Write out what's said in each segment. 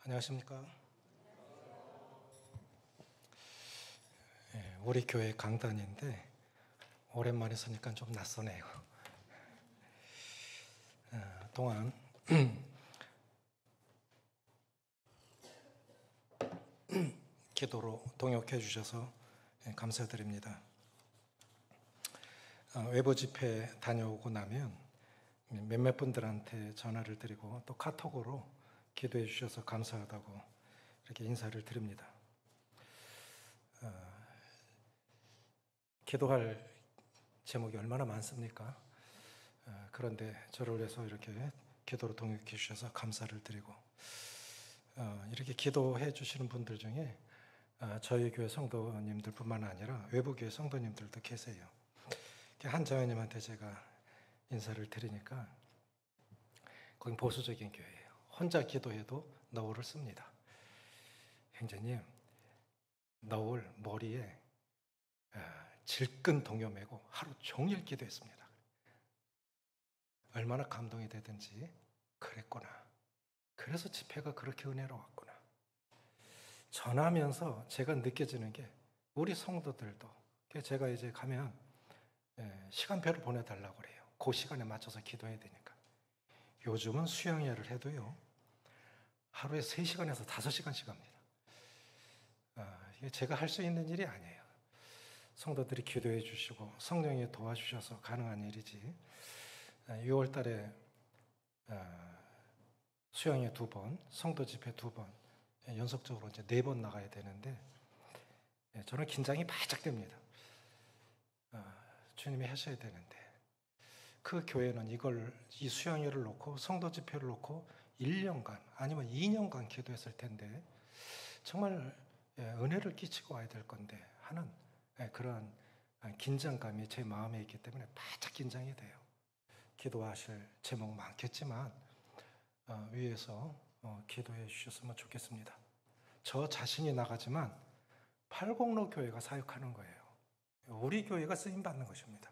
안녕하십니까? 우리 교회 강단인데 오랜만에 서니까 좀 낯서네요. 동안 기도로 동역해 주셔서 감사드립니다. 외부 집회 다녀오고 나면 몇몇 분들한테 전화를 드리고 또 카톡으로 기도해 주셔서 감사하다고 이렇게 인사를 드립니다. 기도할 제목이 얼마나 많습니까? 그런데 저를 위해서 이렇게 기도로 동역해 주셔서 감사를 드리고 이렇게 기도해 주시는 분들 중에 저희 교회 성도님들 뿐만 아니라 외부 교회 성도님들도 계세요. 한자매님한테 제가 인사를 드리니까 거긴 보수적인 교회예요. 혼자 기도해도 너울을 씁니다. 형제님, 너울 머리에 질끈 동요 매고 하루 종일 기도했습니다. 얼마나 감동이 되든지 그랬구나. 그래서 집회가 그렇게 은혜로웠구나. 전하면서 제가 느껴지는 게 우리 성도들도 제가 이제 가면 시간표를 보내달라고 그래요. 그 시간에 맞춰서 기도해야 되니까. 요즘은 수양회를 해도요 하루에 3시간에서 5시간씩 합니다. 이게 제가 할 수 있는 일이 아니에요. 성도들이 기도해 주시고 성령이 도와주셔서 가능한 일이지. 6월 달에 수양회 2번, 성도 집회 2번, 연속적으로 이제 4번 나가야 되는데 저는 긴장이 바짝 됩니다. 주님이 하셔야 되는데 그 교회는 이 수양회를 놓고 성도 집회를 놓고 1년간 아니면 2년간 기도했을 텐데 정말 은혜를 끼치고 와야 될 건데 하는 그러한 긴장감이 제 마음에 있기 때문에 바짝 긴장이 돼요. 기도하실 제목 많겠지만 위에서 기도해 주셨으면 좋겠습니다. 저 자신이 나가지만 팔공로 교회가 사역하는 거예요. 우리 교회가 쓰임받는 것입니다.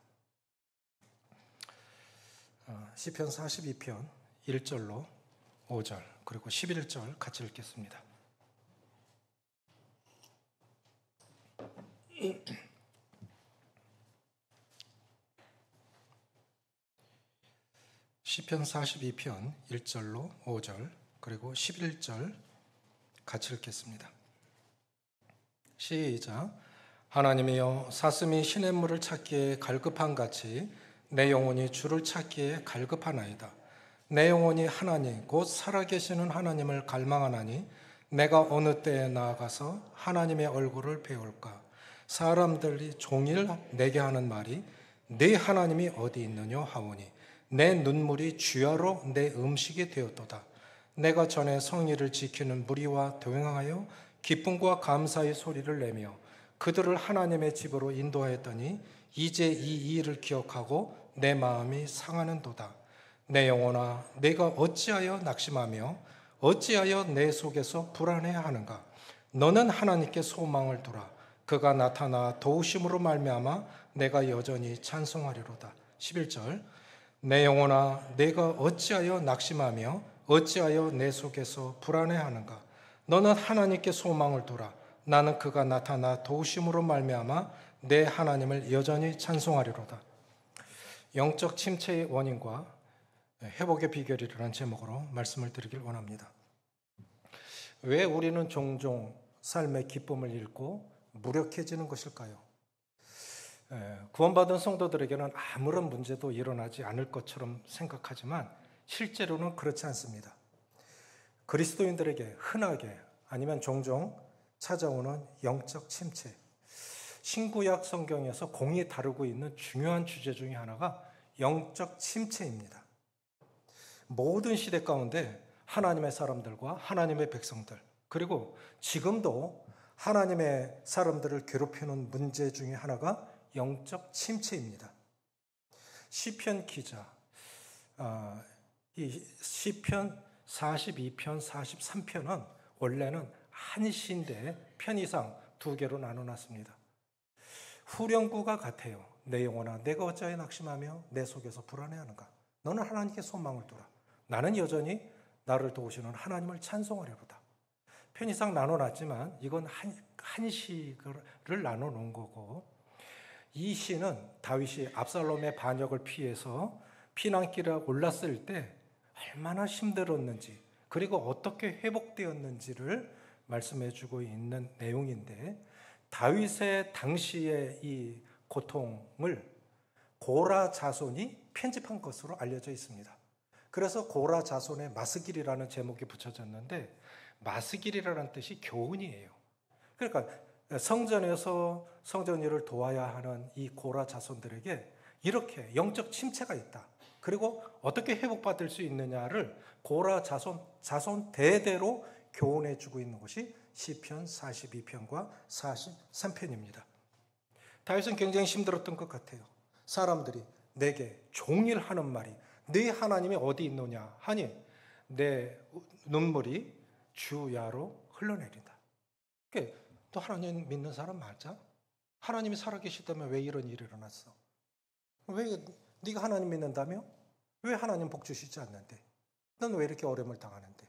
시편 42편 1절로 5절 그리고 11절 같이 읽겠습니다. 시편 42편 1절로 5절 그리고 11절 같이 읽겠습니다. 시작. 하나님이여, 사슴이 시냇물을 찾기에 갈급한같이 내 영혼이 주를 찾기에 갈급하나이다. 내 영혼이 하나님 곧 살아계시는 하나님을 갈망하나니 내가 어느 때에 나아가서 하나님의 얼굴을 배울까. 사람들이 종일 내게 하는 말이 네 하나님이 어디 있느냐 하오니 내 눈물이 주야로 내 음식이 되었도다. 내가 전에 성의를 지키는 무리와 동행하여 기쁨과 감사의 소리를 내며 그들을 하나님의 집으로 인도하였더니 이제 이 일을 기억하고 내 마음이 상하는도다. 내 영혼아, 내가 어찌하여 낙심하며 어찌하여 내 속에서 불안해하는가. 너는 하나님께 소망을 두라. 그가 나타나 도우심으로 말미암아 내가 여전히 찬송하리로다. 11절. 내 영혼아, 내가 어찌하여 낙심하며 어찌하여 내 속에서 불안해하는가. 너는 하나님께 소망을 두라. 나는 그가 나타나 도우심으로 말미암아 내 하나님을 여전히 찬송하리로다. 영적 침체의 원인과 회복의 비결이라는 제목으로 말씀을 드리길 원합니다. 왜 우리는 종종 삶의 기쁨을 잃고 무력해지는 것일까요? 구원받은 성도들에게는 아무런 문제도 일어나지 않을 것처럼 생각하지만 실제로는 그렇지 않습니다. 그리스도인들에게 흔하게 아니면 종종 찾아오는 영적 침체, 신구약 성경에서 공이 다루고 있는 중요한 주제 중에 하나가 영적 침체입니다. 모든 시대 가운데 하나님의 사람들과 하나님의 백성들, 그리고 지금도 하나님의 사람들을 괴롭히는 문제 중에 하나가 영적 침체입니다. 시편 기자, 이 시편 42편, 43편은 원래는 한 시인데 편의상 2개로 나눠놨습니다. 후렴구가 같아요. 내 영혼아, 내가 어찌하여 낙심하며 내 속에서 불안해하는가. 너는 하나님께 소망을 두라. 나는 여전히 나를 도우시는 하나님을 찬송하려로다. 편의상 나눠놨지만 이건 한 시를 나눠놓은 거고, 이 시는 다윗이 압살롬의 반역을 피해서 피난길에 올랐을 때 얼마나 힘들었는지, 그리고 어떻게 회복되었는지를 말씀해주고 있는 내용인데, 다윗의 당시의 이 고통을 고라 자손이 편집한 것으로 알려져 있습니다. 그래서 고라 자손의 마스길이라는 제목이 붙여졌는데, 마스길이라는 뜻이 교훈이에요. 그러니까 성전에서 성전 일을 도와야 하는 이 고라 자손들에게 이렇게 영적 침체가 있다, 그리고 어떻게 회복받을 수 있느냐를 고라 자손 대대로 교훈해 주고 있는 것이 시편 42편과 43편입니다. 다윗은 굉장히 힘들었던 것 같아요. 사람들이 내게 종일 하는 말이 네 하나님이 어디 있느냐 하니 내 눈물이 주야로 흘러내린다. 또 하나님 믿는 사람 맞아? 하나님이 살아계시다면 왜 이런 일이 일어났어? 왜 네가 하나님 믿는다며? 왜 하나님 복 주시지 않는데? 넌 왜 이렇게 어려움을 당하는데?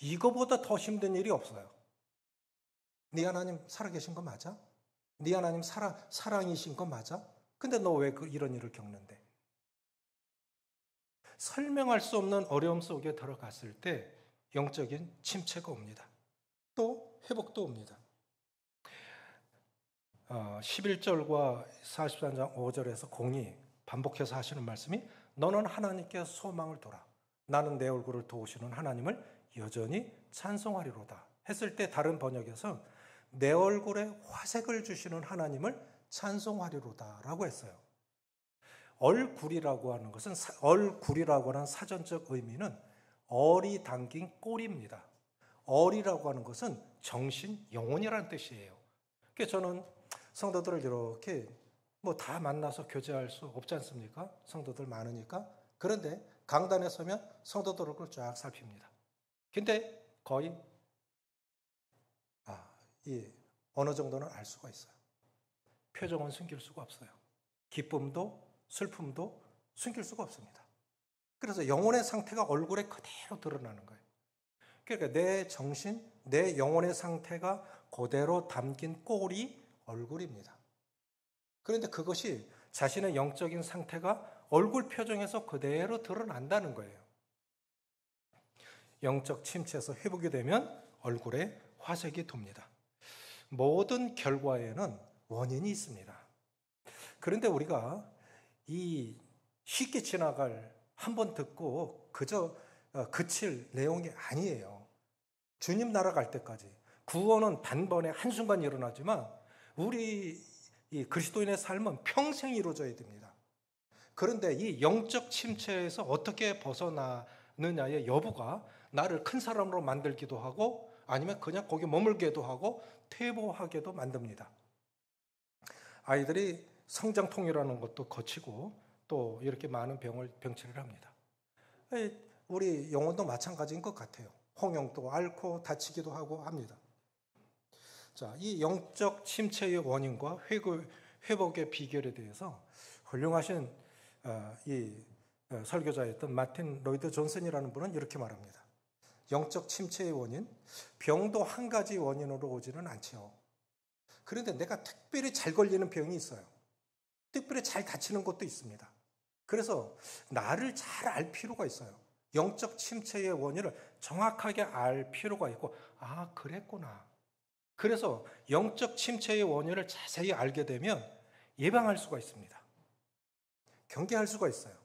이거보다 더 힘든 일이 없어요. 네 하나님 살아계신 거 맞아? 네 하나님 사랑이신 거 맞아? 근데 너 왜 이런 일을 겪는데? 설명할 수 없는 어려움 속에 들어갔을 때 영적인 침체가 옵니다. 또 회복도 옵니다. 11절과 43장 5절에서 공이 반복해서 하시는 말씀이 너는 하나님께 소망을 둬라. 나는 내 얼굴을 도우시는 하나님을 여전히 찬송하리로다 했을 때, 다른 번역에서 내 얼굴에 화색을 주시는 하나님을 찬송하리로다 라고 했어요. 얼굴이라고 하는 것은, 얼굴이라고 하는 사전적 의미는 얼이 담긴 꼴입니다. 얼이라고 하는 것은 정신, 영혼이라는 뜻이에요. 그래서 저는 성도들을 이렇게 다 만나서 교제할 수 없지 않습니까? 성도들 많으니까. 그런데 강단에 서면 성도들 얼굴을 쫙 살핍니다. 근데 거의 어느 정도는 알 수가 있어요. 표정은 숨길 수가 없어요. 기쁨도 슬픔도 숨길 수가 없습니다. 그래서 영혼의 상태가 얼굴에 그대로 드러나는 거예요. 그러니까 내 정신, 내 영혼의 상태가 그대로 담긴 꼴이 얼굴입니다. 그런데 그것이 자신의 영적인 상태가 얼굴 표정에서 그대로 드러난다는 거예요. 영적 침체에서 회복이 되면 얼굴에 화색이 돕니다. 모든 결과에는 원인이 있습니다. 그런데 우리가 이 쉽게 지나갈, 한번 듣고 그저 그칠 내용이 아니에요. 주님 나라 갈 때까지 구원은 단번에 한순간 일어나지만 우리 이 그리스도인의 삶은 평생 이루어져야 됩니다. 그런데 이 영적 침체에서 어떻게 벗어나느냐의 여부가 나를 큰 사람으로 만들기도 하고, 아니면 그냥 거기 머물게도 하고 퇴보하게도 만듭니다. 아이들이 성장통이라는 것도 거치고 또 이렇게 많은 병치를 합니다. 우리 영혼도 마찬가지인 것 같아요. 홍역도 앓고 다치기도 하고 합니다. 자, 이 영적 침체의 원인과 회복의 비결에 대해서 훌륭하신 이 설교자였던 마틴 로이드 존슨이라는 분은 이렇게 말합니다. 영적 침체의 원인, 병도 한 가지 원인으로 오지는 않죠. 그런데 내가 특별히 잘 걸리는 병이 있어요. 특별히 잘 다치는 것도 있습니다. 그래서 나를 잘 알 필요가 있어요. 영적 침체의 원인을 정확하게 알 필요가 있고, 그랬구나. 그래서 영적 침체의 원인을 자세히 알게 되면 예방할 수가 있습니다. 경계할 수가 있어요.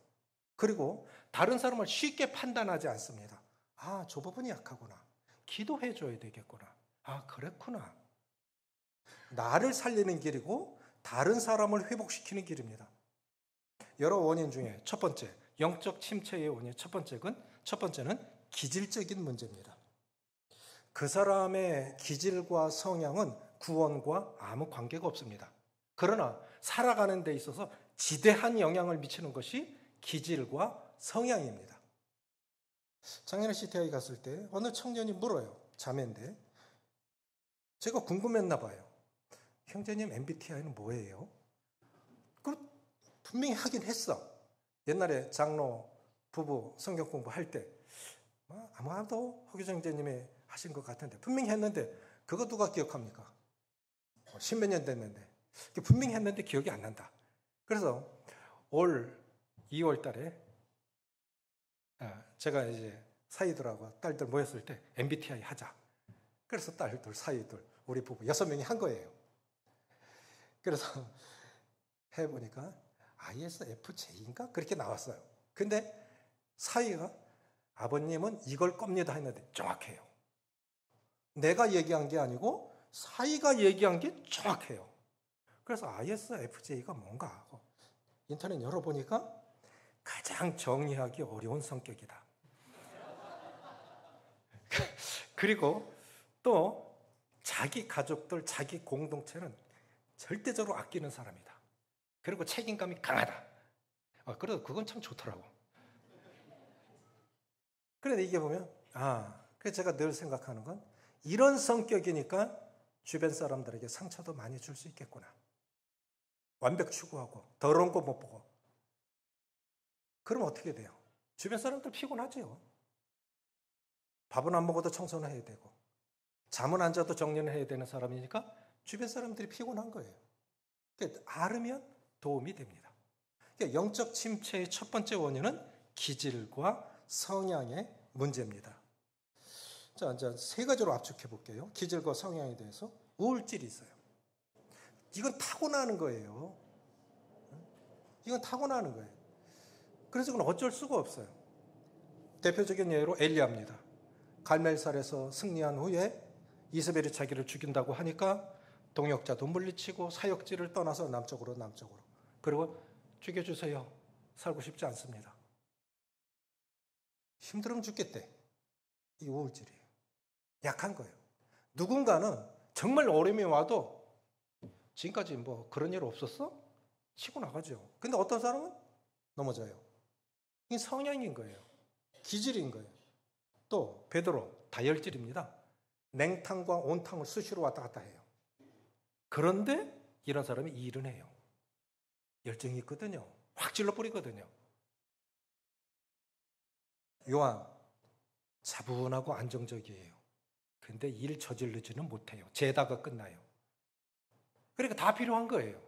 그리고 다른 사람을 쉽게 판단하지 않습니다. 저 부분이 약하구나. 기도해 줘야 되겠구나. 그랬구나. 나를 살리는 길이고 다른 사람을 회복시키는 길입니다. 여러 원인 중에 첫 번째, 영적 침체의 원인 첫 번째는 기질적인 문제입니다. 그 사람의 기질과 성향은 구원과 아무 관계가 없습니다. 그러나 살아가는 데 있어서 지대한 영향을 미치는 것이 기질과 성향입니다. 작년에 CTI 갔을 때 어느 청년이 물어요. 자매인데. 제가 궁금했나 봐요. 형제님, MBTI는 뭐예요? 분명히 하긴 했어. 옛날에 장로 부부 성경 공부할 때 아마도 허규정제님이 하신 것 같은데 분명히 했는데 그거 누가 기억합니까? 10몇 년 됐는데 분명히 했는데 기억이 안 난다. 그래서 올 2월 달에 제가 이제 사이들하고 딸들 모였을 때 MBTI 하자. 그래서 딸들, 사이들, 우리 부부 6명이 한 거예요. 그래서 해보니까 ISFJ인가? 그렇게 나왔어요. 근데 사이가 아버님은 이걸 겁니다 했는데 정확해요. 내가 얘기한 게 아니고 사이가 얘기한 게 정확해요. 그래서 ISFJ가 뭔가 하고 인터넷 열어보니까 가장 정리하기 어려운 성격이다. 그리고 또 자기 가족들, 자기 공동체는 절대적으로 아끼는 사람이다. 그리고 책임감이 강하다. 그래도 그건 참 좋더라고. 그런데 이게 보면 그래서 제가 늘 생각하는 건 이런 성격이니까 주변 사람들에게 상처도 많이 줄 수 있겠구나. 완벽 추구하고 더러운 거 못 보고. 그럼 어떻게 돼요? 주변 사람들 피곤하죠. 밥은 안 먹어도 청소는 해야 되고 잠은 안 자도 정리는 해야 되는 사람이니까 주변 사람들이 피곤한 거예요. 그러니까 알으면 도움이 됩니다. 그러니까 영적 침체의 첫 번째 원인은 기질과 성향의 문제입니다. 자, 이제 3가지로 압축해 볼게요. 기질과 성향에 대해서. 우울질이 있어요. 이건 타고나는 거예요. 이건 타고나는 거예요. 그래서 그건 어쩔 수가 없어요. 대표적인 예로 엘리야입니다. 갈멜살에서 승리한 후에 이세벨이 자기를 죽인다고 하니까 동역자도 물리치고 사역지를 떠나서 남쪽으로. 그리고 죽여주세요. 살고 싶지 않습니다. 힘들으면 죽겠대. 이 우울질이에요. 약한 거예요. 누군가는 정말 어려움이 와도 지금까지 뭐 그런 일 없었어? 치고 나가죠. 근데 어떤 사람은 넘어져요. 이게 성향인 거예요. 기질인 거예요. 또 베드로 다혈질입니다. 냉탕과 온탕을 수시로 왔다 갔다 해요. 그런데 이런 사람이 일은 해요. 열정이 있거든요. 확 찔러버리거든요. 요한 차분하고 안정적이에요. 근데 일 저지르지는 못해요. 재다가 끝나요. 그러니까 다 필요한 거예요.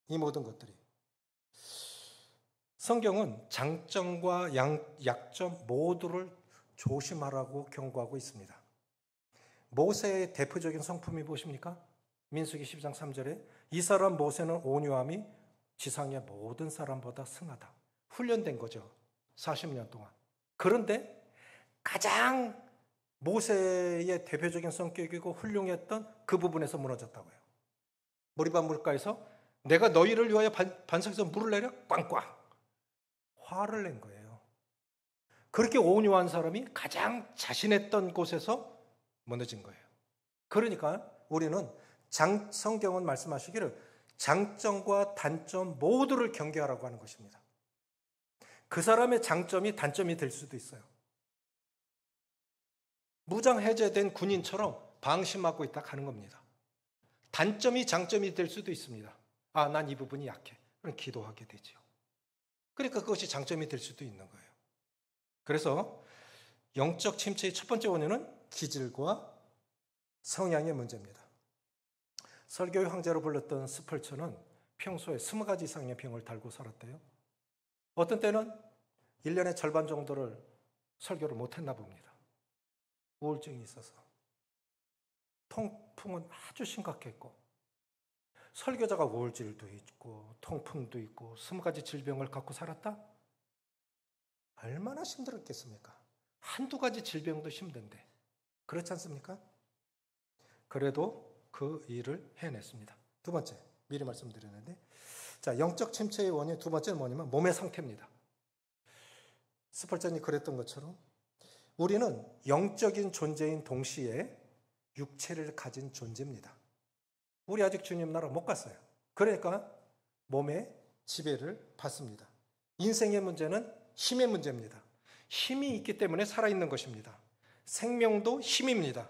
이 모든 것들이. 성경은 장점과 약점 모두를 조심하라고 경고하고 있습니다. 모세의 대표적인 성품이 무엇입니까? 민수기 10장 3절에 이 사람 모세는 온유함이 지상의 모든 사람보다 승하다. 훈련된 거죠. 40년 동안. 그런데 가장 모세의 대표적인 성격이고 훌륭했던 그 부분에서 무너졌다고요. 머리밭 물가에서 내가 너희를 위하여 반석에서 물을 내려 꽝꽝 화를 낸 거예요. 그렇게 온유한 사람이 가장 자신했던 곳에서 무너진 거예요. 그러니까 우리는 성경은 말씀하시기를 장점과 단점 모두를 경계하라고 하는 것입니다. 그 사람의 장점이 단점이 될 수도 있어요. 무장 해제된 군인처럼 방심하고 있다 하는 겁니다. 단점이 장점이 될 수도 있습니다. 난 이 부분이 약해. 그럼 기도하게 되죠. 그러니까 그것이 장점이 될 수도 있는 거예요. 그래서 영적 침체의 첫 번째 원인은 기질과 성향의 문제입니다. 설교의 황제로 불렸던 스펄처는 평소에 20가지 이상의 병을 달고 살았대요. 어떤 때는 1년의 절반 정도를 설교를 못했나 봅니다. 우울증이 있어서. 통풍은 아주 심각했고 설교자가 우울질도 있고 통풍도 있고 20가지 질병을 갖고 살았다? 얼마나 힘들었겠습니까? 한두 가지 질병도 힘든데 그렇지 않습니까? 그래도 그 일을 해냈습니다. 두 번째, 미리 말씀드렸는데 자, 영적 침체의 원인 두 번째는 뭐냐면 몸의 상태입니다. 스펄전이 그랬던 것처럼 우리는 영적인 존재인 동시에 육체를 가진 존재입니다. 우리 아직 주님 나라 못 갔어요. 그러니까 몸에 지배를 받습니다. 인생의 문제는 힘의 문제입니다. 힘이 있기 때문에 살아있는 것입니다. 생명도 힘입니다.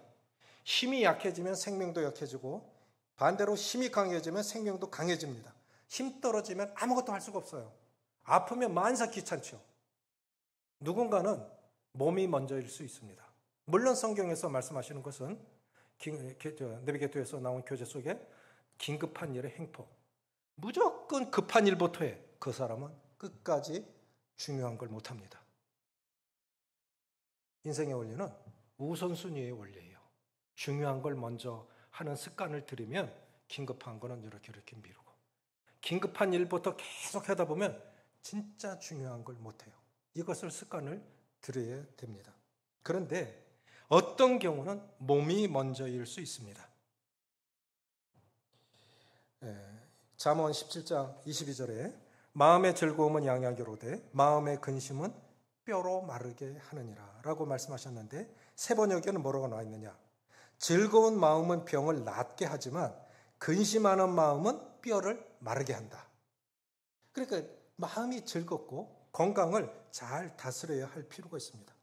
힘이 약해지면 생명도 약해지고 반대로 힘이 강해지면 생명도 강해집니다. 힘 떨어지면 아무것도 할 수가 없어요. 아프면 만사 귀찮죠. 누군가는 몸이 먼저일 수 있습니다. 물론 성경에서 말씀하시는 것은 네비게토에서 나온 교재 속에 긴급한 일의 행포, 무조건 급한 일부터 해. 그 사람은 끝까지 중요한 걸 못합니다. 인생의 원리는 우선순위의 원리예요. 중요한 걸 먼저 하는 습관을 들이면 긴급한 거는 이렇게 미루고, 긴급한 일부터 계속 하다 보면 진짜 중요한 걸 못해요. 이것을 습관을 들여야 됩니다. 그런데 어떤 경우는 몸이 먼저일 수 있습니다. 잠언 17장 22절에 마음의 즐거움은 양약이로되 마음의 근심은 뼈로 마르게 하느니라 라고 말씀하셨는데, 세 번역에는 뭐라고 나와 있느냐? 즐거운 마음은 병을 낫게 하지만 근심하는 마음은 뼈를 마르게 한다. 그러니까 마음이 즐겁고 건강을 잘 다스려야 할 필요가 있습니다.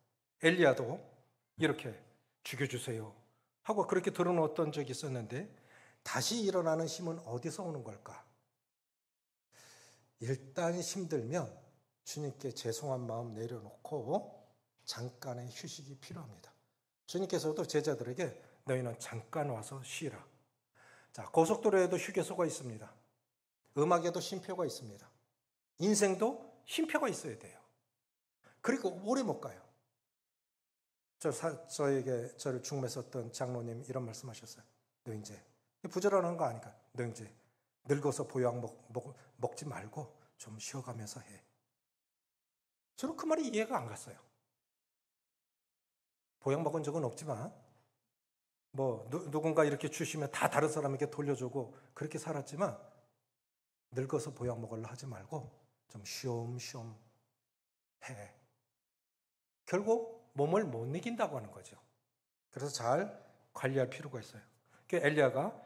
엘리야도 이렇게 죽여주세요 하고 그렇게 들어놓았던 적이 있었는데, 다시 일어나는 힘은 어디서 오는 걸까? 일단 힘들면 주님께 죄송한 마음 내려놓고 잠깐의 휴식이 필요합니다. 주님께서도 제자들에게 너희는 잠깐 와서 쉬라. 자, 고속도로에도 휴게소가 있습니다. 음악에도 쉼표가 있습니다. 인생도 쉼표가 있어야 돼요. 그리고 오래 못 가요. 저를 중매섰던 장로님 이런 말씀하셨어요. 너 이제 부지런한 거 아니까 너 이제 늙어서 보약 먹지 말고 좀 쉬어가면서 해. 저는 그 말이 이해가 안 갔어요. 보약 먹은 적은 없지만 누군가 이렇게 주시면 다 다른 사람에게 돌려주고 그렇게 살았지만, 늙어서 보약 먹으려 하지 말고 좀 쉬엄쉬엄 해. 결국 몸을 못 이긴다고 하는 거죠. 그래서 잘 관리할 필요가 있어요. 엘리야가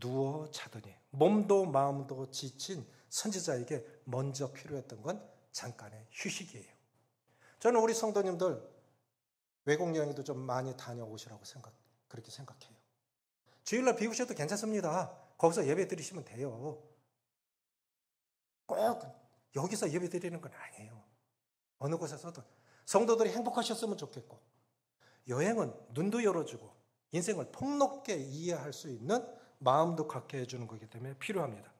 누워 자더니 몸도 마음도 지친 선지자에게 먼저 필요했던 건 잠깐의 휴식이에요. 저는 우리 성도님들 외국 여행도 좀 많이 다녀오시라고 그렇게 생각해요. 주일날 비우셔도 괜찮습니다. 거기서 예배 드리시면 돼요. 꼭 여기서 예배 드리는 건 아니에요. 어느 곳에서도 성도들이 행복하셨으면 좋겠고, 여행은 눈도 열어주고 인생을 폭넓게 이해할 수 있는 마음도 갖게 해주는 거기 때문에 필요합니다.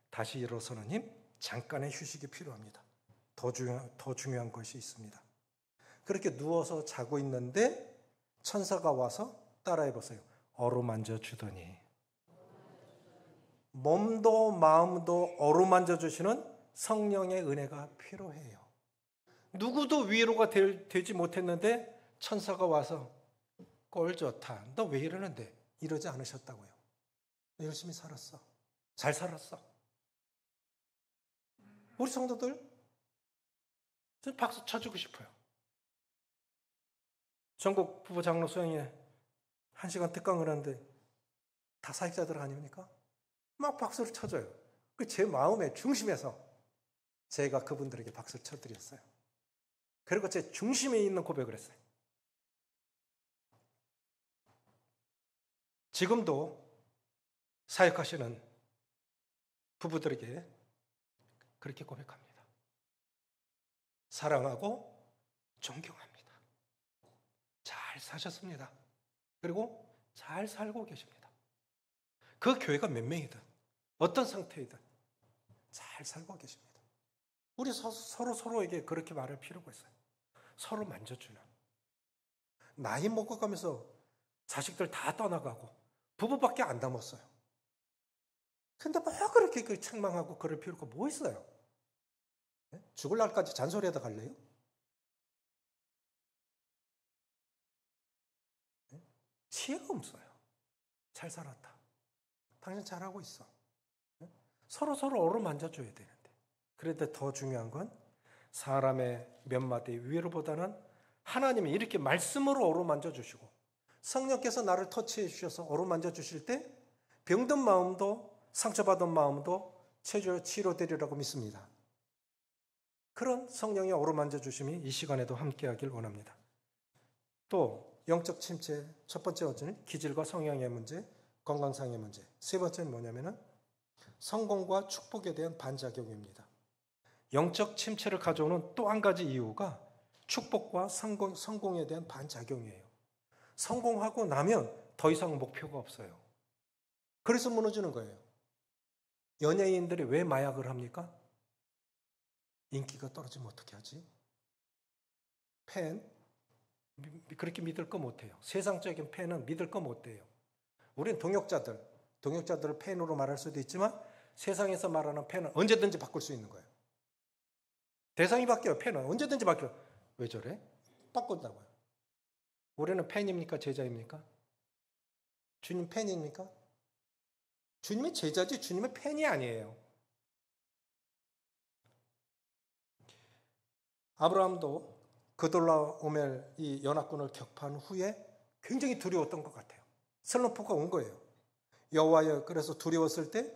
다시 일어서는 힘, 잠깐의 휴식이 필요합니다. 더 중요한 것이 있습니다. 그렇게 누워서 자고 있는데 천사가 와서 따라해보세요. 어루만져 주더니. 몸도 마음도 어루만져 주시는 성령의 은혜가 필요해요. 누구도 위로가 되지 못했는데 천사가 와서 꼴 좋다. 너 왜 이러는데? 이러지 않으셨다고요. 열심히 살았어. 잘 살았어. 우리 성도들 전 박수 쳐주고 싶어요. 전국 부부 장로 수행회 1시간 특강을 하는데 다 사역자들 아닙니까? 막 박수를 쳐줘요. 제 마음의 중심에서 제가 그분들에게 박수를 쳐드렸어요. 그리고 제 중심에 있는 고백을 했어요. 지금도 사역하시는 부부들에게 그렇게 고백합니다. 사랑하고 존경합니다. 잘 사셨습니다. 그리고 잘 살고 계십니다. 그 교회가 몇 명이든 어떤 상태이든 잘 살고 계십니다. 우리 서로에게 그렇게 말할 필요가 있어요. 서로 만져주는. 나이 먹어가면서 자식들 다 떠나가고 부부밖에 안 남았어요. 근데 뭐 그렇게 책망하고 그럴 필요가 뭐 있어요? 죽을 날까지 잔소리하다 갈래요? 지혜가 없어요. 잘 살았다. 당신 잘하고 있어. 서로 어루만져줘야 되는데. 그런데 더 중요한 건 사람의 몇 마디 위로보다는 하나님이 이렇게 말씀으로 어루만져 주시고 성령께서 나를 터치해 주셔서 어루만져 주실 때 병든 마음도 상처받은 마음도 치료되리라고 믿습니다. 그런 성령의 어루만져 주심이 이 시간에도 함께하길 원합니다. 또 영적 침체 첫 번째 원천은 기질과 성향의 문제, 건강상의 문제. 세 번째는 뭐냐면은 성공과 축복에 대한 반작용입니다. 영적 침체를 가져오는 또 한 가지 이유가 축복과 성공에 대한 반작용이에요. 성공하고 나면 더 이상 목표가 없어요. 그래서 무너지는 거예요. 연예인들이 왜 마약을 합니까? 인기가 떨어지면 어떻게 하지? 팬? 그렇게 믿을 거 못해요. 세상적인 팬은 믿을 거 못해요. 우린 동역자들을 팬으로 말할 수도 있지만 세상에서 말하는 팬은 언제든지 바꿀 수 있는 거예요. 대상이 바뀌어요. 팬은 언제든지 바뀌어요. 왜 저래? 바꾼다고요. 우리는 팬입니까? 제자입니까? 주님 팬입니까? 주님의 제자지 주님의 팬이 아니에요. 아브라함도 그돌라오멜 이 연합군을 격파한 후에 굉장히 두려웠던 것 같아요. 슬럼프가 온 거예요. 여호와여, 그래서 두려웠을 때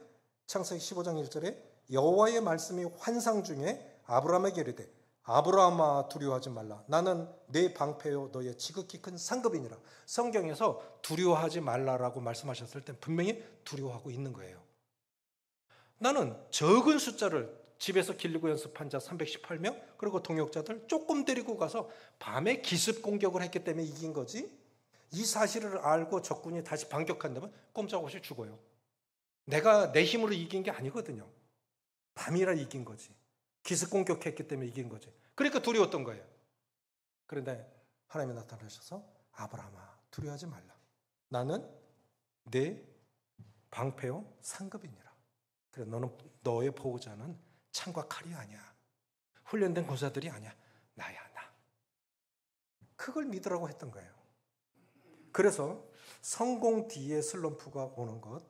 창세기 15장 1절에 여호와의 말씀이 환상 중에 아브라함에게 이르되 아브라함아 두려워하지 말라. 나는 내 방패요 너의 지극히 큰 상급이니라. 성경에서 두려워하지 말라라고 말씀하셨을 때 분명히 두려워하고 있는 거예요. 나는 적은 숫자를 집에서 길리고 연습한 자 318명 그리고 동역자들 조금 데리고 가서 밤에 기습 공격을 했기 때문에 이긴 거지. 이 사실을 알고 적군이 다시 반격한다면 꼼짝없이 죽어요. 내가 내 힘으로 이긴 게 아니거든요. 밤이라 이긴 거지. 기습 공격했기 때문에 이긴 거지. 그러니까 두려웠던 거예요. 그런데 하나님이 나타나셔서 아브라함아 두려워하지 말라. 나는 내 방패요 상급이니라. 그래 너는 너의 보호자는 창과 칼이 아니야. 훈련된 군사들이 아니야. 나야 나. 그걸 믿으라고 했던 거예요. 그래서 성공 뒤에 슬럼프가 오는 것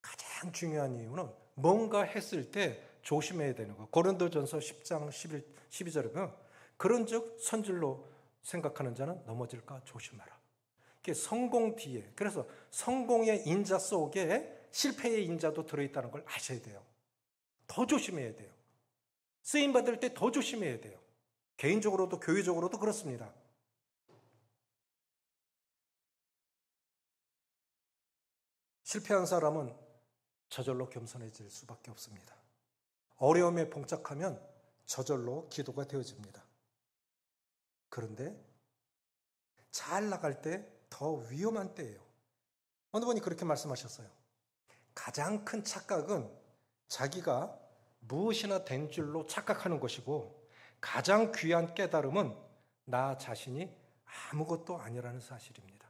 가장 중요한 이유는 뭔가 했을 때 조심해야 되는 거. 고린도전서 10장 12절에 보면 그런즉 선질로 생각하는 자는 넘어질까 조심하라. 이게 성공 뒤에, 그래서 성공의 인자 속에 실패의 인자도 들어있다는 걸 아셔야 돼요. 더 조심해야 돼요. 쓰임 받을 때 더 조심해야 돼요. 개인적으로도 교회적으로도 그렇습니다. 실패한 사람은 저절로 겸손해질 수밖에 없습니다. 어려움에 봉착하면 저절로 기도가 되어집니다. 그런데 잘 나갈 때 더 위험한 때예요. 어느 분이 그렇게 말씀하셨어요. 가장 큰 착각은 자기가 무엇이나 된 줄로 착각하는 것이고 가장 귀한 깨달음은 나 자신이 아무것도 아니라는 사실입니다.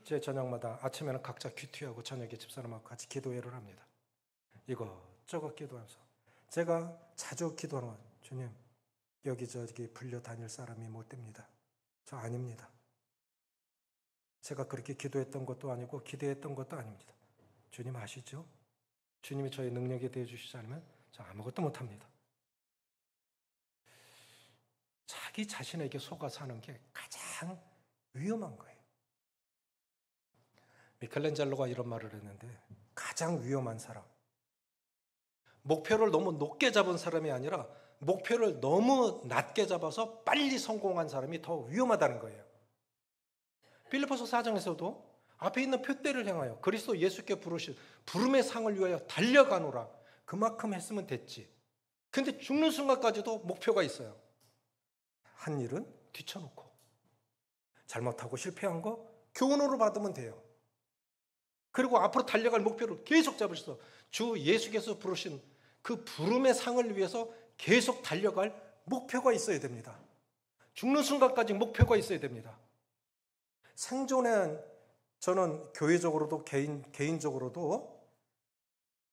제 저녁마다 아침에는 각자 귀티하고 저녁에 집사람하고 같이 기도회를 합니다. 이것저것 기도하면서 제가 자주 기도하는 건 주님 여기저기 불려 다닐 사람이 못 됩니다. 저 아닙니다. 제가 그렇게 기도했던 것도 아니고 기대했던 것도 아닙니다. 주님 아시죠? 주님이 저의 능력에 대해 주시지 않으면 저 아무것도 못합니다. 자기 자신에게 속아 사는 게 가장 위험한 거예요. 미켈란젤로가 이런 말을 했는데 가장 위험한 사람, 목표를 너무 높게 잡은 사람이 아니라 목표를 너무 낮게 잡아서 빨리 성공한 사람이 더 위험하다는 거예요. 빌립보서 4장에서도 앞에 있는 표대를 향하여 그리스도 예수께 부르신 부름의 상을 위하여 달려가노라. 그만큼 했으면 됐지. 근데 죽는 순간까지도 목표가 있어요. 한 일은 뒤쳐놓고 잘못하고 실패한 거 교훈으로 받으면 돼요. 그리고 앞으로 달려갈 목표를 계속 잡으셔서 주 예수께서 부르신 그 부름의 상을 위해서 계속 달려갈 목표가 있어야 됩니다. 죽는 순간까지 목표가 있어야 됩니다. 생존에 저는 교회적으로도 개인적으로도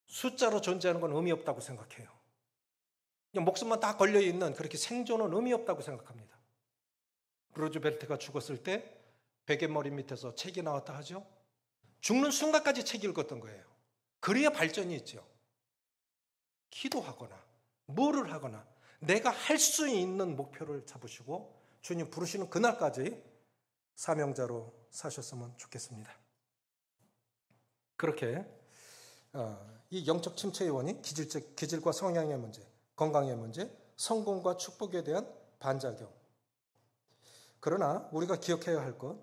숫자로 존재하는 건 의미 없다고 생각해요. 그냥 목숨만 다 걸려있는 그렇게 생존은 의미 없다고 생각합니다. 루즈벨트가 죽었을 때 베개 머리 밑에서 책이 나왔다 하죠. 죽는 순간까지 책 읽었던 거예요. 그래야 발전이 있죠. 기도하거나 뭐를 하거나 내가 할 수 있는 목표를 잡으시고 주님 부르시는 그날까지 사명자로 사셨으면 좋겠습니다. 그렇게 이 영적 침체의 원인, 기질과 성향의 문제, 건강의 문제, 성공과 축복에 대한 반작용. 그러나 우리가 기억해야 할 것,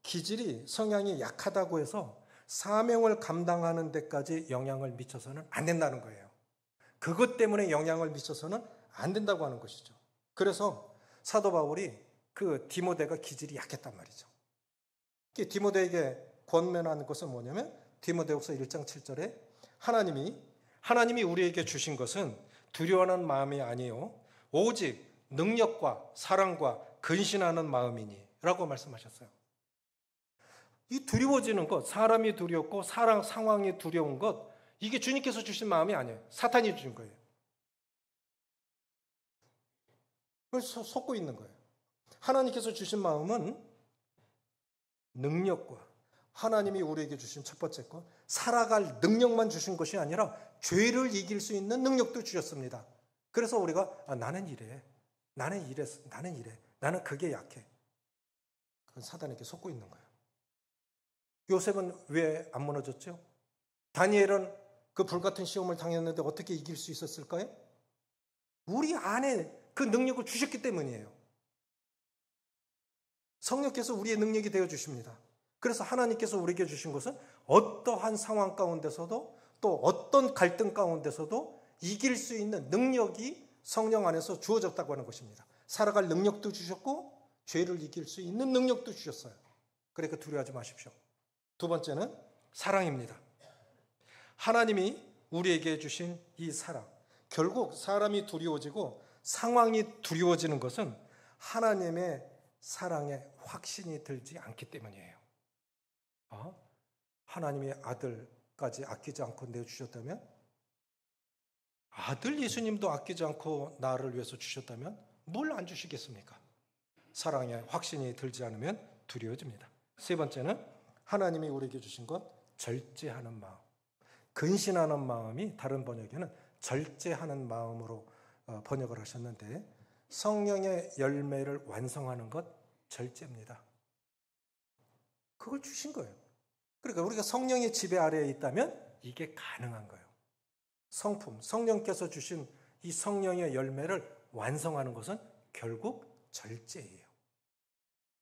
기질이 성향이 약하다고 해서 사명을 감당하는 데까지 영향을 미쳐서는 안 된다는 거예요. 그것 때문에 영향을 미쳐서는 안 된다고 하는 것이죠. 그래서 사도 바울이 그 디모데가 기질이 약했단 말이죠. 디모데에게 권면하는 것은 뭐냐면 디모데후서 1장 7절에 하나님이 우리에게 주신 것은 두려워하는 마음이 아니요 오직 능력과 사랑과 근신하는 마음이니 라고 말씀하셨어요. 이 두려워지는 것, 사람이 두렵고 상황이 두려운 것, 이게 주님께서 주신 마음이 아니에요. 사탄이 주신 거예요. 그걸 속고 있는 거예요. 하나님께서 주신 마음은 능력과 하나님이 우리에게 주신 첫 번째 것, 살아갈 능력만 주신 것이 아니라 죄를 이길 수 있는 능력도 주셨습니다. 그래서 우리가 나는 이래, 나는 그게 약해. 그건 사단에게 속고 있는 거예요. 요셉은 왜 안 무너졌죠? 다니엘은 그 불같은 시험을 당했는데 어떻게 이길 수 있었을까요? 우리 안에 그 능력을 주셨기 때문이에요. 성령께서 우리의 능력이 되어 주십니다. 그래서 하나님께서 우리에게 주신 것은 어떠한 상황 가운데서도 또 어떤 갈등 가운데서도 이길 수 있는 능력이 성령 안에서 주어졌다고 하는 것입니다. 살아갈 능력도 주셨고 죄를 이길 수 있는 능력도 주셨어요. 그러니까 두려워하지 마십시오. 두 번째는 사랑입니다. 하나님이 우리에게 주신 이 사랑, 결국 사람이 두려워지고 상황이 두려워지는 것은 하나님의 사랑에 확신이 들지 않기 때문이에요. 하나님의 아들까지 아끼지 않고 내주셨다면, 아들 예수님도 아끼지 않고 나를 위해서 주셨다면 뭘 안 주시겠습니까? 사랑에 확신이 들지 않으면 두려워집니다. 세 번째는 하나님이 우리에게 주신 것, 절제하는 마음. 근신하는 마음이 다른 번역에는 절제하는 마음으로 번역을 하셨는데, 성령의 열매를 완성하는 것, 절제입니다. 그걸 주신 거예요. 그러니까 우리가 성령의 지배 아래에 있다면 이게 가능한 거예요. 성품, 성령께서 주신 이 성령의 열매를 완성하는 것은 결국 절제예요.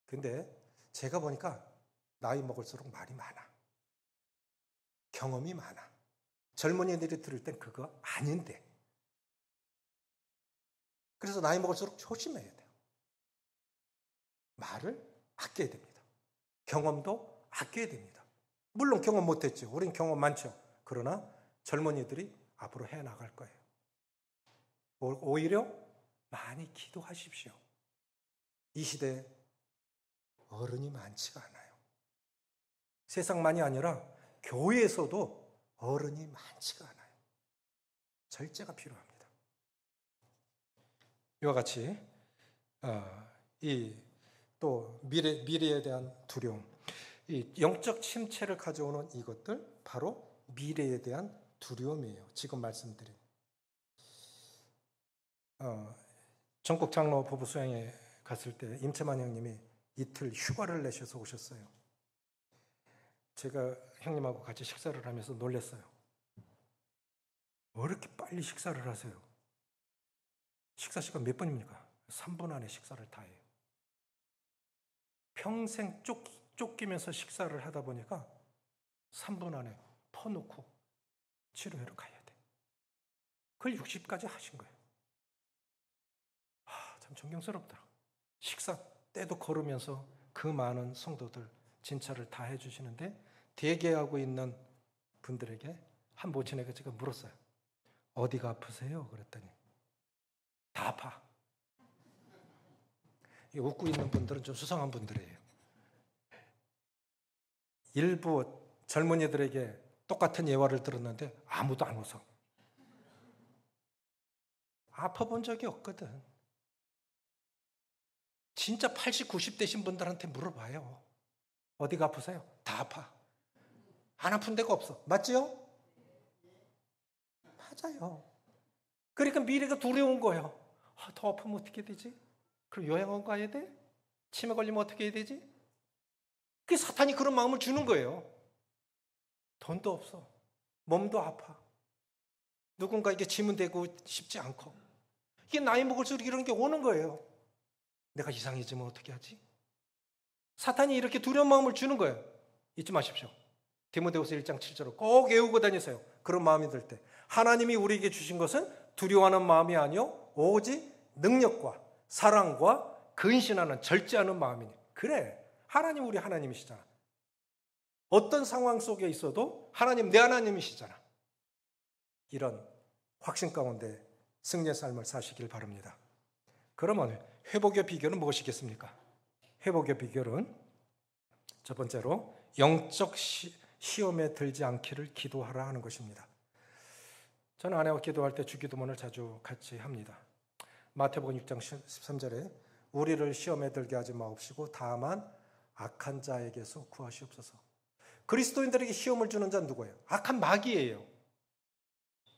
근데 제가 보니까 나이 먹을수록 말이 많아. 경험이 많아. 젊은이들이 들을 땐 그거 아닌데. 그래서 나이 먹을수록 조심해야 돼요. 말을 아껴야 됩니다. 경험도 아껴야 됩니다. 물론 경험 못했죠. 우린 경험 많죠. 그러나 젊은이들이 앞으로 해나갈 거예요. 오히려 많이 기도하십시오. 이 시대에 어른이 많지가 않아요. 세상만이 아니라 교회에서도 어른이 많지가 않아요. 절제가 필요합니다. 이와 같이 또 미래에 대한 두려움, 이 영적 침체를 가져오는 이것들, 바로 미래에 대한 두려움이에요. 지금 말씀드린. 전국 장로 부부 수양에 갔을 때 임채만 형님이 이틀 휴가를 내셔서 오셨어요. 제가 형님하고 같이 식사를 하면서 놀랐어요. 왜 이렇게 빨리 식사를 하세요? 식사 시간 몇 분입니까? 3분 안에 식사를 다 해요. 평생 쫓기면서 식사를 하다 보니까 3분 안에 퍼놓고 치료회로 가야 돼. 그걸 60까지 하신 거예요. 참 존경스럽더라. 식사 때도 걸으면서 그 많은 성도들 진찰을 다 해주시는데, 대기하고 있는 분들에게 한 모친에게 제가 물었어요. 어디가 아프세요? 그랬더니 다 아파. 웃고 있는 분들은 좀 수상한 분들이에요. 일부 젊은이들에게 똑같은 예화를 들었는데 아무도 안 웃어. 아파본 적이 없거든. 진짜 80, 90 되신 분들한테 물어봐요. 어디가 아프세요? 다 아파. 안 아픈 데가 없어. 맞지요? 맞아요. 그러니까 미래가 두려운 거예요. 더 아프면 어떻게 되지? 그럼 요양원 가야 돼? 치매 걸리면 어떻게 해야 되지? 그게 사탄이 그런 마음을 주는 거예요. 돈도 없어. 몸도 아파. 누군가에게 짐은 되고 싶지 않고. 이게 나이 먹을수록 이런 게 오는 거예요. 내가 이상해지면 어떻게 하지? 사탄이 이렇게 두려운 마음을 주는 거예요. 잊지 마십시오. 디모데후서 1장 7절을 꼭 외우고 다니세요. 그런 마음이 들 때. 하나님이 우리에게 주신 것은 두려워하는 마음이 아니요 오직 능력과 사랑과 근신하는 절제하는 마음이니. 그래, 하나님 우리 하나님이시잖아. 어떤 상황 속에 있어도 하나님 내 하나님이시잖아. 이런 확신 가운데 승리의 삶을 사시길 바랍니다. 그러면 회복의 비결은 무엇이겠습니까? 회복의 비결은 첫 번째로 영적 시험에 들지 않기를 기도하라 하는 것입니다. 저는 아내와 기도할 때 주기도문을 자주 같이 합니다. 마태복음 6장 13절에 우리를 시험에 들게 하지 마옵시고 다만 악한 자에게서 구하시옵소서. 그리스도인들에게 시험을 주는 자는 누구예요? 악한 마귀예요.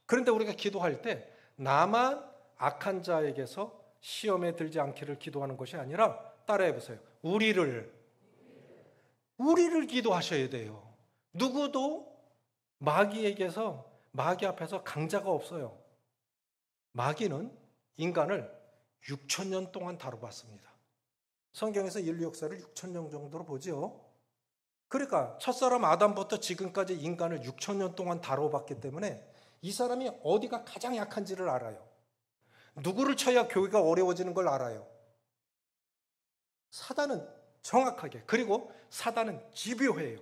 그런데 우리가 기도할 때 나만 악한 자에게서 시험에 들지 않기를 기도하는 것이 아니라 따라해 보세요. 우리를 기도하셔야 돼요. 누구도 마귀에게서 마귀 앞에서 강자가 없어요. 마귀는 인간을 6,000년 동안 다뤄봤습니다. 성경에서 인류 역사를 6,000년 정도로 보죠. 그러니까 첫사람 아담부터 지금까지 인간을 6,000년 동안 다뤄봤기 때문에 이 사람이 어디가 가장 약한지를 알아요. 누구를 쳐야 교회가 어려워지는 걸 알아요. 사단은 정확하게, 그리고 사단은 집요해요.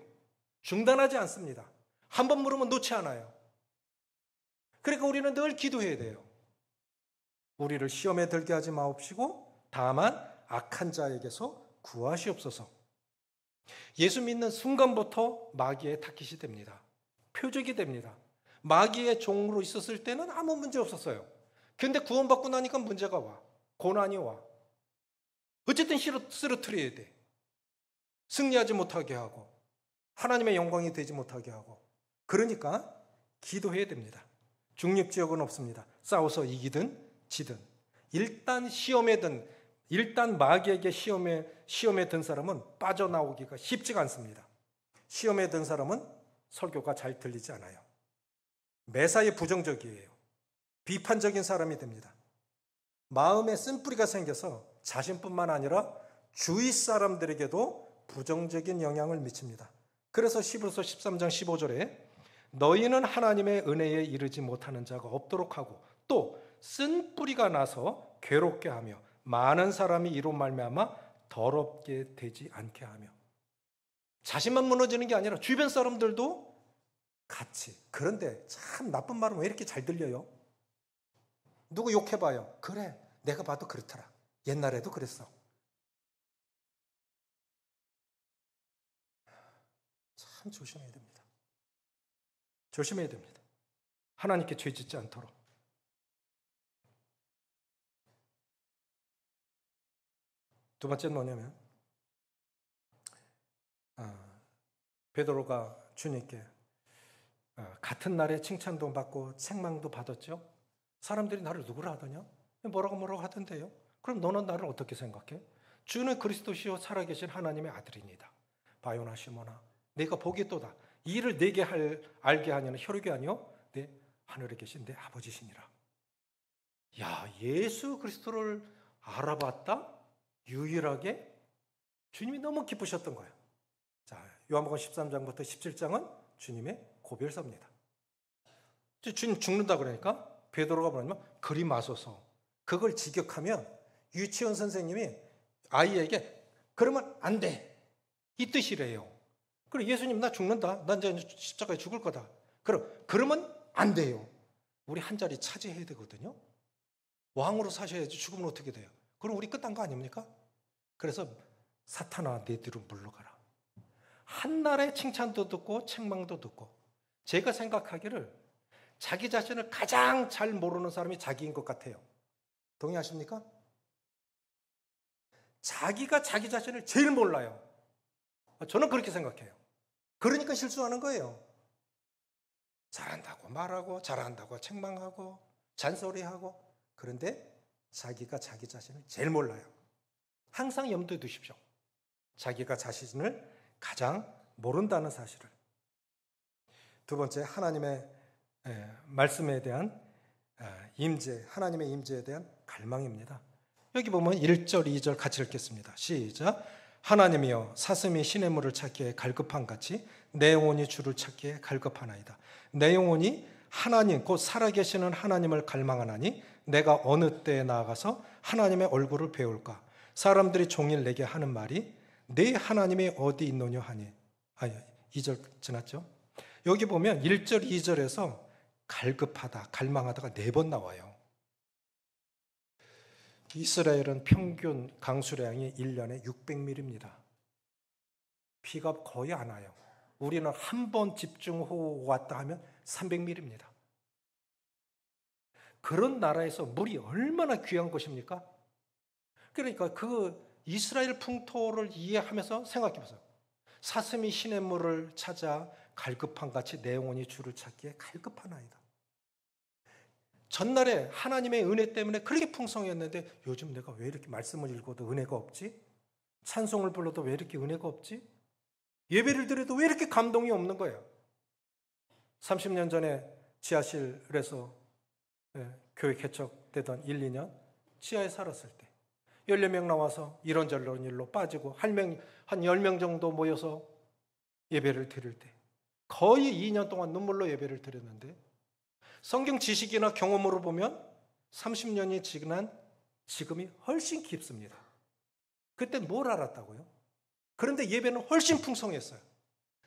중단하지 않습니다. 한 번 물으면 놓지 않아요. 그러니까 우리는 늘 기도해야 돼요. 우리를 시험에 들게 하지 마옵시고 다만 악한 자에게서 구하시옵소서. 예수 믿는 순간부터 마귀의 타깃이 됩니다. 표적이 됩니다. 마귀의 종으로 있었을 때는 아무 문제 없었어요. 그런데 구원받고 나니까 문제가 와. 고난이 와. 어쨌든 쓰러뜨려야 돼. 승리하지 못하게 하고 하나님의 영광이 되지 못하게 하고. 그러니까 기도해야 됩니다. 중립지역은 없습니다. 싸워서 이기든 지든. 일단 마귀에게 시험에 든 사람은 빠져나오기가 쉽지가 않습니다. 시험에 든 사람은 설교가 잘 들리지 않아요. 매사에 부정적이에요. 비판적인 사람이 됩니다. 마음에 쓴뿌리가 생겨서 자신뿐만 아니라 주위 사람들에게도 부정적인 영향을 미칩니다. 그래서 히브리서 13장 15절에 너희는 하나님의 은혜에 이르지 못하는 자가 없도록 하고 또 쓴뿌리가 나서 괴롭게 하며 많은 사람이 이로 말미암아 더럽게 되지 않게 하며. 자신만 무너지는 게 아니라 주변 사람들도 같이. 그런데 참 나쁜 말은 왜 이렇게 잘 들려요? 누구 욕해봐요. 그래, 내가 봐도 그렇더라. 옛날에도 그랬어. 참 조심해야 됩니다. 조심해야 됩니다. 하나님께 죄 짓지 않도록. 두 번째는 뭐냐면 베드로가 주님께 같은 날에 칭찬도 받고 책망도 받았죠. 사람들이 나를 누구라 하더냐? 뭐라고 하던데요. 그럼 너는 나를 어떻게 생각해? 주는 그리스도시요 살아계신 하나님의 아들이니다. 바요나 시모나 내가 복이 또다. 이 일을 내게 알게 하냐는 혈육이 아니요 내 하늘에 계신 내 아버지시니라. 야, 예수 그리스도를 알아봤다? 유일하게 주님이 너무 기쁘셨던 거예요. 자, 요한복음 13장부터 17장은 주님의 고별서입니다. 주님 죽는다 그러니까 베드로가 뭐냐면 그리 마소서. 그걸 직역하면 유치원 선생님이 아이에게 그러면 안 돼. 이 뜻이래요. 그래 예수님 나 죽는다. 난 이제 십자가에 죽을 거다. 그러면 안 돼요. 우리 한 자리 차지해야 되거든요. 왕으로 사셔야지 죽으면 어떻게 돼요? 그럼 우리 끝난 거 아닙니까? 그래서 사탄아 내 뒤로 물러가라. 한날에 칭찬도 듣고 책망도 듣고. 제가 생각하기를 자기 자신을 가장 잘 모르는 사람이 자기인 것 같아요. 동의하십니까? 자기가 자기 자신을 제일 몰라요. 저는 그렇게 생각해요. 그러니까 실수하는 거예요. 잘한다고 말하고 잘한다고 책망하고 잔소리하고. 그런데 자기가 자기 자신을 제일 몰라요. 항상 염두에 두십시오. 자기가 자신을 가장 모른다는 사실을. 두 번째, 하나님의 말씀에 대한 임재, 하나님의 임재에 대한 갈망입니다. 여기 보면 1절, 2절 같이 읽겠습니다. 시작. 하나님이여 사슴이 시냇물을 찾기에 갈급한 같이 내 영혼이 주를 찾기에 갈급하나이다. 내 영혼이 하나님 곧 살아계시는 하나님을 갈망하나니 내가 어느 때에 나아가서 하나님의 얼굴을 배울까? 사람들이 종일 내게 하는 말이 내 하나님이 어디 있노냐 하니. 2절 지났죠? 여기 보면 1절, 2절에서 갈급하다, 갈망하다가 4번 나와요. 이스라엘은 평균 강수량이 1년에 600mm입니다. 비가 거의 안 와요. 우리는 한 번 집중호우 왔다 하면 300mm입니다. 그런 나라에서 물이 얼마나 귀한 것입니까? 그러니까 그 이스라엘 풍토를 이해하면서 생각해 보세요. 사슴이 시냇물을 찾아 갈급한 같이 내 영혼이 주를 찾기에 갈급하나이다. 전날에 하나님의 은혜 때문에 그렇게 풍성했는데 요즘 내가 왜 이렇게 말씀을 읽어도 은혜가 없지? 찬송을 불러도 왜 이렇게 은혜가 없지? 예배를 드려도 왜 이렇게 감동이 없는 거예요? 30년 전에 지하실에서 교회 개척되던 1, 2년 지하에 살았을 때 14명 나와서 이런저런 일로 빠지고 한 10명 정도 모여서 예배를 드릴 때 거의 2년 동안 눈물로 예배를 드렸는데 성경 지식이나 경험으로 보면 30년이 지난 지금이 훨씬 깊습니다. 그때 뭘 알았다고요? 그런데 예배는 훨씬 풍성했어요.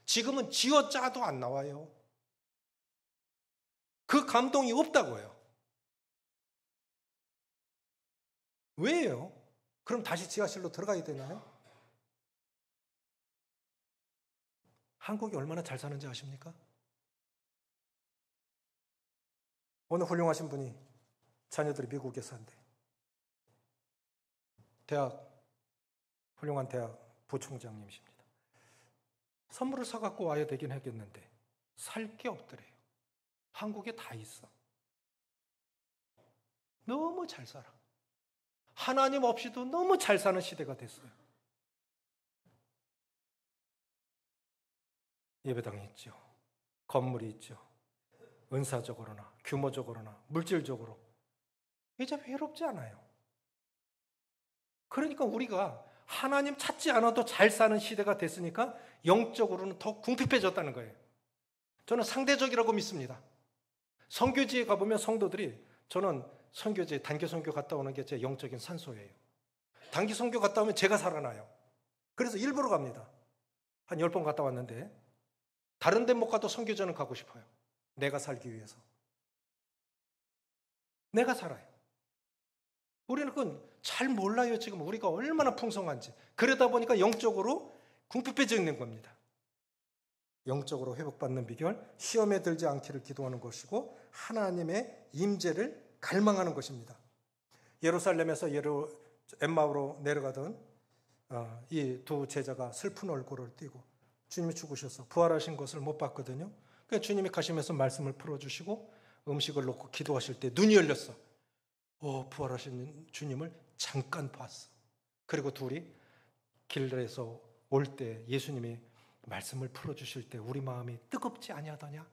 지금은 쥐어짜도 안 나와요. 그 감동이 없다고요. 왜요? 그럼 다시 지하실로 들어가야 되나요? 한국이 얼마나 잘 사는지 아십니까? 어느 훌륭하신 분이 자녀들이 미국에 산대. 훌륭한 대학 부총장님이십니다. 선물을 사갖고 와야 되긴 하겠는데 살 게 없더래요. 한국에 다 있어. 너무 잘 살아. 하나님 없이도 너무 잘 사는 시대가 됐어요. 예배당이 있죠. 건물이 있죠. 은사적으로나 규모적으로나 물질적으로 이제 외롭지 않아요. 그러니까 우리가 하나님 찾지 않아도 잘 사는 시대가 됐으니까 영적으로는 더 궁핍해졌다는 거예요. 저는 상대적이라고 믿습니다. 선교지에 가보면 성도들이, 저는 선교지 단기 선교 갔다 오는 게 제 영적인 산소예요. 단기 선교 갔다 오면 제가 살아나요. 그래서 일부러 갑니다. 한 10번 갔다 왔는데 다른 데 못 가도 선교전은 가고 싶어요. 내가 살기 위해서. 내가 살아요. 우리는 그건 잘 몰라요. 지금 우리가 얼마나 풍성한지. 그러다 보니까 영적으로 궁핍해져 있는 겁니다. 영적으로 회복받는 비결, 시험에 들지 않기를 기도하는 것이고 하나님의 임재를 갈망하는 것입니다. 예루살렘에서 엠마오로 내려가던 이 두 제자가 슬픈 얼굴을 띠고 주님이 죽으셔서 부활하신 것을 못 봤거든요. 그러니까 주님이 가시면서 말씀을 풀어주시고 음식을 놓고 기도하실 때 눈이 열렸어. 부활하신 주님을 잠깐 봤어. 그리고 둘이 길에서 올 때 예수님이 말씀을 풀어주실 때 우리 마음이 뜨겁지 아니하더냐?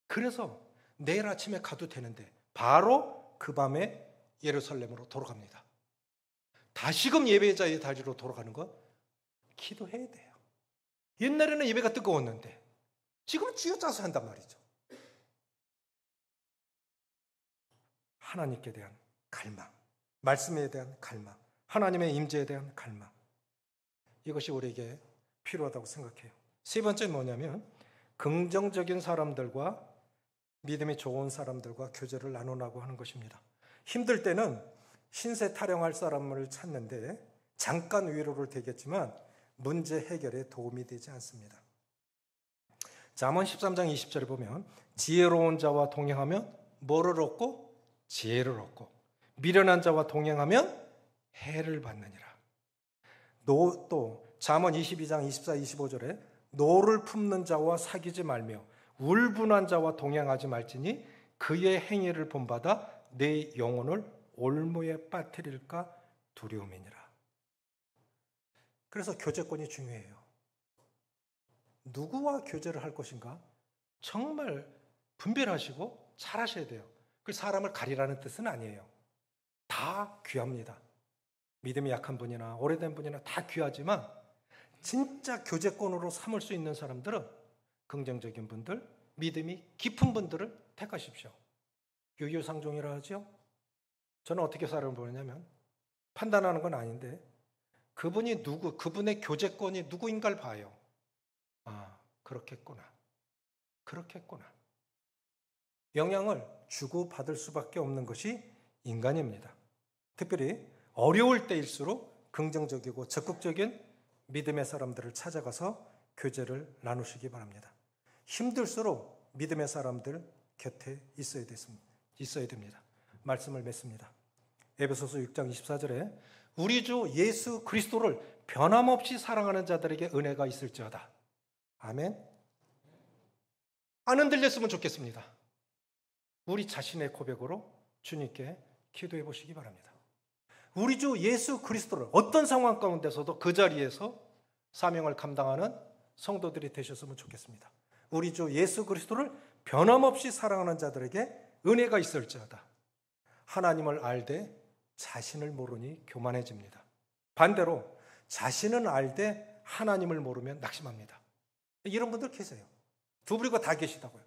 그래서 내일 아침에 가도 되는데 바로 그 밤에 예루살렘으로 돌아갑니다. 다시금 예배자의 자리로 돌아가는 거 기도해야 돼요. 옛날에는 예배가 뜨거웠는데 지금은 쥐어짜서 한단 말이죠. 하나님께 대한 갈망, 말씀에 대한 갈망, 하나님의 임재에 대한 갈망, 이것이 우리에게 필요하다고 생각해요. 세 번째는 뭐냐면 긍정적인 사람들과 믿음이 좋은 사람들과 교제를 나누라고 하는 것입니다. 힘들 때는 신세 타령할 사람을 찾는데 잠깐 위로를 되겠지만 문제 해결에 도움이 되지 않습니다. 잠언 13장 20절에 보면 지혜로운 자와 동행하면 뭐를 얻고? 지혜를 얻고 미련한 자와 동행하면 해를 받느니라. 또 잠언 22장 24, 25절에 노를 품는 자와 사귀지 말며 울분한 자와 동행하지 말지니 그의 행위를 본받아 내 영혼을 올무에 빠뜨릴까 두려움이니라. 그래서 교제권이 중요해요. 누구와 교제를 할 것인가 정말 분별하시고 잘 하셔야 돼요. 그 사람을 가리라는 뜻은 아니에요. 다 귀합니다. 믿음이 약한 분이나 오래된 분이나 다 귀하지만 진짜 교제권으로 삼을 수 있는 사람들은 긍정적인 분들, 믿음이 깊은 분들을 택하십시오. 유유상종이라 하죠. 저는 어떻게 사람을 보느냐면 판단하는 건 아닌데 그분이 그분의 교제권이 누구인가를 봐요. 아, 그렇겠구나. 그렇겠구나. 영향을 주고받을 수밖에 없는 것이 인간입니다. 특별히 어려울 때일수록 긍정적이고 적극적인 믿음의 사람들을 찾아가서 교제를 나누시기 바랍니다. 힘들수록 믿음의 사람들 곁에 있어야 됩니다. 말씀을 맺습니다. 에베소서 6장 24절에 우리 주 예수 그리스도를 변함없이 사랑하는 자들에게 은혜가 있을지어다. 아멘. 안 흔들렸으면 좋겠습니다. 우리 자신의 고백으로 주님께 기도해 보시기 바랍니다. 우리 주 예수 그리스도를 어떤 상황 가운데서도 그 자리에서 사명을 감당하는 성도들이 되셨으면 좋겠습니다. 우리 주 예수 그리스도를 변함없이 사랑하는 자들에게 은혜가 있을지어다. 하나님을 알되 자신을 모르니 교만해집니다. 반대로 자신은 알되 하나님을 모르면 낙심합니다. 이런 분들 계세요. 두 부류가 다 계시다고요.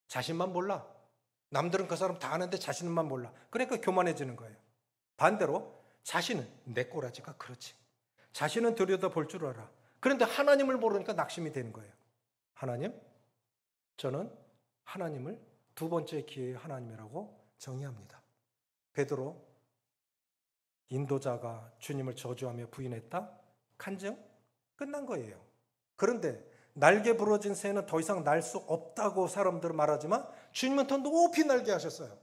자신만 몰라. 남들은 그 사람 다 아는데 자신만 몰라. 그러니까 교만해지는 거예요. 반대로 자신은 내 꼬라지가 그렇지. 자신은 들여다볼 줄 알아. 그런데 하나님을 모르니까 낙심이 되는 거예요. 하나님, 저는 하나님을 두 번째 기회의 하나님이라고 정의합니다. 베드로, 인도자가 주님을 저주하며 부인했다? 간증? 끝난 거예요. 그런데 날개 부러진 새는 더 이상 날 수 없다고 사람들은 말하지만 주님은 더 높이 날게 하셨어요.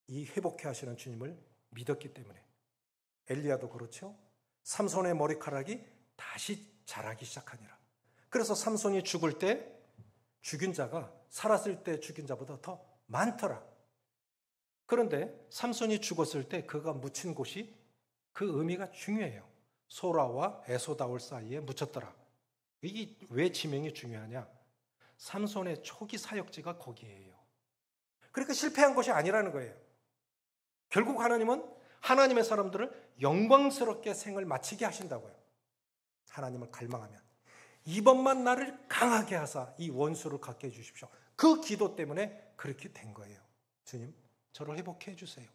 이 회복해 하시는 주님을 믿었기 때문에. 엘리야도 그렇죠. 삼손의 머리카락이 다시 자라기 시작하니라. 그래서 삼손이 죽을 때 죽인 자가 살았을 때 죽인 자보다 더 많더라. 그런데 삼손이 죽었을 때 그가 묻힌 곳이 그 의미가 중요해요. 소라와 에소다올 사이에 묻혔더라. 이게 왜 지명이 중요하냐? 삼손의 초기 사역지가 거기에요. 그러니까 실패한 것이 아니라는 거예요. 결국 하나님은 하나님의 사람들을 영광스럽게 생을 마치게 하신다고요. 하나님을 갈망하면 이번만 나를 강하게 하사 이 원수를 갖게 해주십시오. 그 기도 때문에 그렇게 된 거예요. 주님, 저를 회복해 주세요.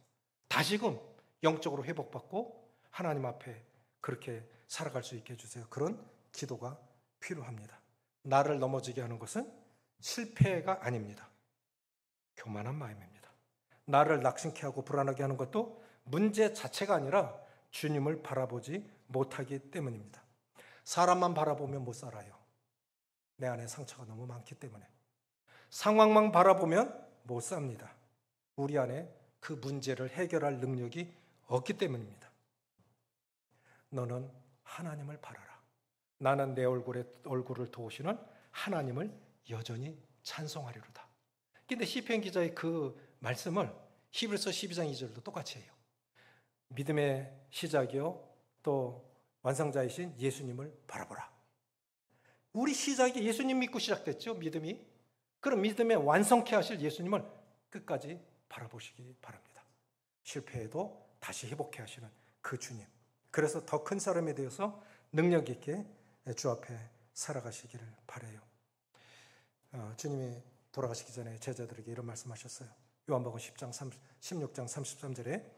다시금 영적으로 회복받고 하나님 앞에 그렇게 살아갈 수 있게 해주세요. 그런 기도가 필요합니다. 나를 넘어지게 하는 것은 실패가 아닙니다. 교만한 마음입니다. 나를 낙심케 하고 불안하게 하는 것도 문제 자체가 아니라 주님을 바라보지 못하기 때문입니다. 사람만 바라보면 못 살아요. 내 안에 상처가 너무 많기 때문에. 상황만 바라보면 못 삽니다. 우리 안에 그 문제를 해결할 능력이 없기 때문입니다. 너는 하나님을 바라라. 나는 내 얼굴을 도우시는 하나님을 여전히 찬송하리로다. 근데 시편 기자의 그 말씀을 히브리서 12장 2절도 똑같이 해요. 믿음의 시작이요 또 완성자이신 예수님을 바라보라. 우리 시작이 예수님 믿고 시작됐죠. 믿음이. 그럼 믿음의 완성케 하실 예수님을 끝까지 바라보시기 바랍니다. 실패해도 다시 회복해 하시는 그 주님. 그래서 더 큰 사람이 되어서 능력 있게 주 앞에 살아가시기를 바라요. 주님이 돌아가시기 전에 제자들에게 이런 말씀하셨어요. 요한복음 16장 33절에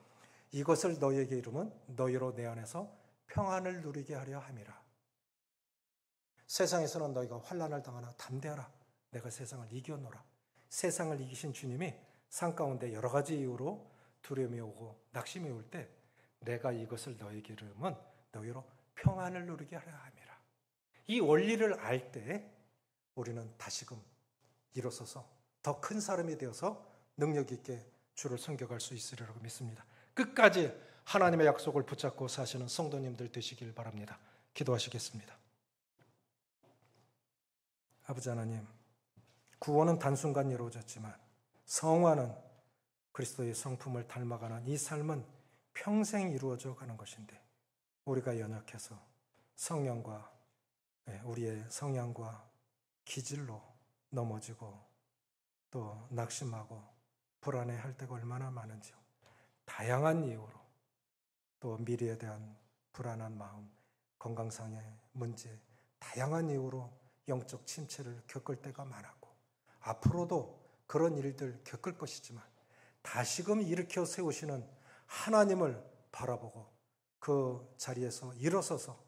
이것을 너희에게 이루면 너희로 내 안에서 평안을 누리게 하려 함이라. 세상에서는 너희가 환난을 당하나 담대하라. 내가 세상을 이겨노라. 세상을 이기신 주님이 산 가운데 여러 가지 이유로 두려움이 오고 낙심이 올 때 내가 이것을 너희에게 이루면 너희로 평안을 누리게 하려 함이라. 이 원리를 알 때 우리는 다시금 일어서서 더 큰 사람이 되어서 능력 있게 주를 섬겨갈 수 있으리라고 믿습니다. 끝까지 하나님의 약속을 붙잡고 사시는 성도님들 되시길 바랍니다. 기도하시겠습니다. 아버지 하나님, 구원은 단순간 이루어졌지만 성화는 그리스도의 성품을 닮아가는 이 삶은 평생 이루어져 가는 것인데 우리가 연약해서 성령과 우리의 성향과 기질로 넘어지고 또 낙심하고 불안해할 때가 얼마나 많은지요. 다양한 이유로 또 미래에 대한 불안한 마음, 건강상의 문제, 다양한 이유로 영적 침체를 겪을 때가 많았고 앞으로도 그런 일들 겪을 것이지만 다시금 일으켜 세우시는 하나님을 바라보고 그 자리에서 일어서서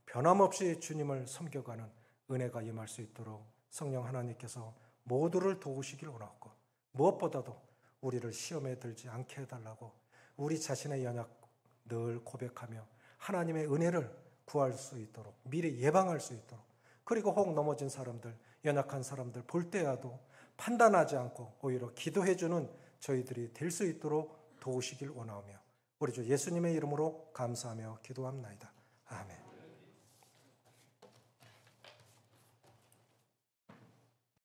변함없이 주님을 섬겨가는 은혜가 임할 수 있도록 성령 하나님께서 모두를 도우시길 원하고, 무엇보다도 우리를 시험에 들지 않게 해달라고 우리 자신의 연약 늘 고백하며 하나님의 은혜를 구할 수 있도록, 미리 예방할 수 있도록, 그리고 혹 넘어진 사람들, 연약한 사람들 볼 때라도 판단하지 않고 오히려 기도해주는 저희들이 될 수 있도록 도우시길 원하오며 우리 주 예수님의 이름으로 감사하며 기도합나이다. 아멘.